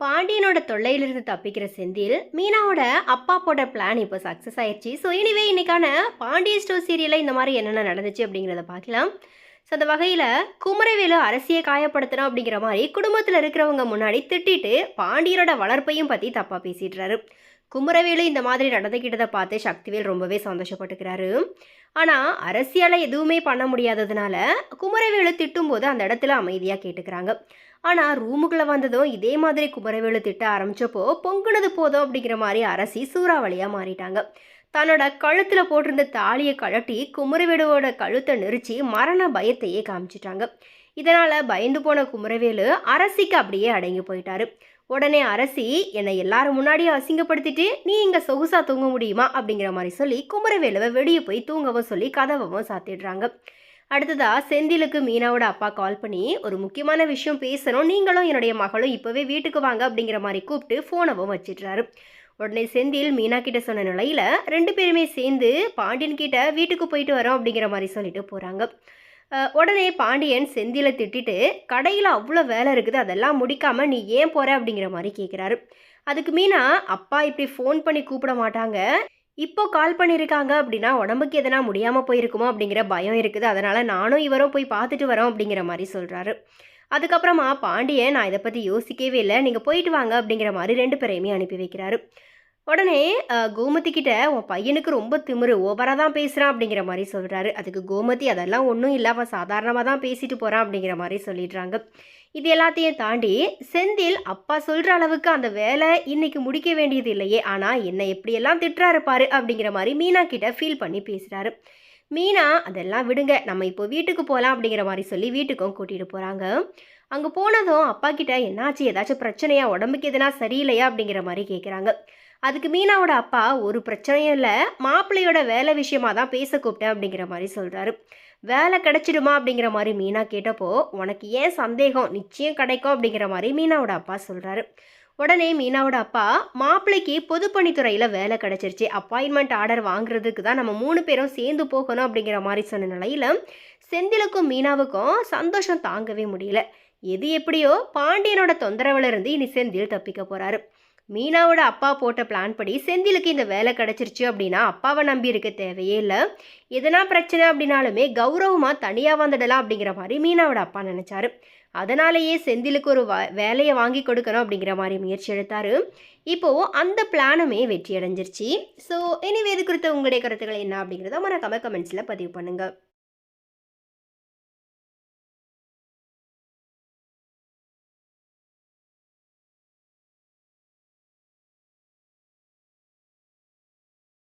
பாண்டியனோட தொல்லையிலிருந்து தப்பிக்கிற செந்தில் மீனாவோட அப்பா போட்ட பிளான் இப்போ சக்ஸஸ் ஆயிடுச்சு. ஸோ எனிவே இன்னைக்கான பாண்டிய ஸ்டோர் சீரியலில் இந்த மாதிரி என்னென்ன நடந்துச்சு அப்படிங்கிறத பார்க்கலாம். ஸோ அந்த வகையில் குமரவேலு அரசியை காயப்படுத்தணும் அப்படிங்கிற மாதிரி குடும்பத்தில் இருக்கிறவங்க முன்னாடி திட்டிட்டு பாண்டியனோட வளர்ப்பையும் பற்றி தப்பாக பேசிடுறாரு. குமரவேலு இந்த மாதிரி நடந்துக்கிட்டதை பார்த்து சக்திவேல் ரொம்பவே சந்தோஷப்பட்டுக்கிறாரு. ஆனால் அரசியால் எதுவுமே பண்ண முடியாததுனால குமரவேலு திட்டும்போது அந்த இடத்துல அமைதியாக கேட்டுக்கிறாங்க. ஆனால் ரூமுக்குள்ளே வந்ததும் இதே மாதிரி குமரவேலு திட்ட ஆரம்பித்தப்போ பொங்குனது போதும் அப்படிங்கிற மாதிரி அரசி சூறாவளியாக மாறிட்டாங்க. தன்னோட கழுத்தில் போட்டிருந்த தாலியை கழட்டி குமரவேலுவோட கழுத்தை நெரிச்சு மரண பயத்தையே காமிச்சிட்டாங்க. இதனால் பயந்து போன குமரவேலு அரசிக்கு அப்படியே அடங்கி போயிட்டாரு. உடனே அரசி என்னை எல்லாரும் முன்னாடியும் அசிங்கப்படுத்திட்டு நீ இங்கே சொகுசா தூங்க முடியுமா அப்படிங்கிற மாதிரி சொல்லி குமரவேலுவை வெளியே போய் தூங்கவும் சொல்லி கதவும் சாத்திடுறாங்க. அடுத்ததா செந்திலுக்கு மீனாவோட அப்பா கால் பண்ணி ஒரு முக்கியமான விஷயம் பேசணும், நீங்களும் என்னுடைய மகளும் இப்போவே வீட்டுக்கு வாங்க அப்படிங்கிற மாதிரி கூப்பிட்டு ஃபோனவும் வச்சிடுறாரு. உடனே செந்தில் மீனா கிட்ட சொன்ன நிலையில 2 பேருமே சேர்ந்து பாண்டியன் கிட்ட வீட்டுக்கு போயிட்டு வரோம் அப்படிங்கிற மாதிரி சொல்லிட்டு போகிறாங்க. உடனே பாண்டியன் செந்திலை திட்டிட்டு கடையில் அவ்வளோ வேலை இருக்குது அதெல்லாம் முடிக்காமல் நீ ஏன் போகிற அப்படிங்கிற மாதிரி கேட்குறாரு. அதுக்கு மீனா அப்பா இப்படி ஃபோன் பண்ணி கூப்பிட மாட்டாங்க, இப்போ கால் பண்ணியிருக்காங்க அப்படின்னா உடம்புக்கு எதனா முடியாமல் போயிருக்குமோ அப்படிங்கிற பயம் இருக்குது, அதனால் நானும் இவரும் போய் பார்த்துட்டு வரோம் அப்படிங்கிற மாதிரி சொல்கிறாரு. அதுக்கப்புறமா பாண்டியன் நான் இதை பற்றி யோசிக்கவே இல்லை, நீங்கள் போயிட்டு வாங்க அப்படிங்கிற மாதிரி 2 பேரையுமே அனுப்பி வைக்கிறாரு. உடனே கோமதி கிட்ட உன் பையனுக்கு ரொம்ப திமிரு, ஓவராக தான் பேசுகிறான் அப்படிங்கிற மாதிரி சொல்கிறாரு. அதுக்கு கோமதி அதெல்லாம் ஒன்றும் இல்லை, அவன் சாதாரணமாக தான் பேசிட்டு போகிறான் அப்படிங்கிற மாதிரி சொல்லிடுறாங்க. இது எல்லாத்தையும் தாண்டி செந்தில் அப்பா சொல்கிற அளவுக்கு அந்த வேலை இன்னைக்கு முடிக்க வேண்டியது இல்லையே, ஆனால் என்னை எப்படியெல்லாம் திட்டுறாரு பாரு அப்படிங்கிற மாதிரி மீனா கிட்ட ஃபீல் பண்ணி பேசுகிறாரு. மீனா அதெல்லாம் விடுங்க, நம்ம இப்போ வீட்டுக்கு போகலாம் அப்படிங்கிற மாதிரி சொல்லி வீட்டுக்கும் கூட்டிகிட்டு போகிறாங்க. அங்கே போனதும் அப்பா கிட்ட என்னாச்சு, ஏதாச்சும் பிரச்சனையா, உடம்புக்கு எதனா சரியில்லையா அப்படிங்கிற மாதிரி கேட்குறாங்க. அதுக்கு மீனாவோட அப்பா ஒரு பிரச்சனையும் இல்லை, மாப்பிள்ளையோட வேலை விஷயமா தான் பேச கூப்பிட்டேன் அப்படிங்கிற மாதிரி சொல்கிறாரு. வேலை கிடைச்சிடுமா அப்படிங்கிற மாதிரி மீனா கேட்டப்போ உனக்கு ஏன் சந்தேகம், நிச்சயம் கிடைக்கும் அப்படிங்கிற மாதிரி மீனாவோட அப்பா சொல்கிறாரு. உடனே மீனாவோட அப்பா மாப்பிள்ளைக்கு பொதுப்பணித்துறையில் வேலை கிடைச்சிருச்சு, அப்பாயின்மெண்ட் ஆர்டர் வாங்குறதுக்கு தான் நம்ம 3 பேரும் சேர்ந்து போகணும் அப்படிங்கிற மாதிரி சொன்ன நிலையில் செந்திலுக்கும் மீனாவுக்கும் சந்தோஷம் தாங்கவே முடியல. எது எப்படியோ பாண்டியனோட தொந்தரவுல இருந்து இனி செந்தில் தப்பிக்க போகிறாரு. மீனாவோட அப்பா போட்ட பிளான் படி செந்திலுக்கு இந்த வேலை கிடச்சிருச்சு அப்படின்னா அப்பாவை நம்பி இருக்க தேவையே இல்லை, எதனா பிரச்சனை அப்படின்னாலுமே கௌரவமாக தனியாக வந்துடலாம் அப்படிங்கிற மாதிரி மீனாவோட அப்பா நினச்சாரு. அதனாலேயே செந்திலுக்கு ஒரு வேலையை வாங்கி கொடுக்கணும் அப்படிங்கிற மாதிரி முயற்சி எடுத்தார். இப்போது அந்த பிளானுமே வெற்றி அடைஞ்சிருச்சு. ஸோ எனிவே இது குறித்த உங்களுடைய கருத்துக்கள் என்ன அப்படிங்கிறத மறக்காம கமெண்ட்ஸில் பதிவு பண்ணுங்கள்.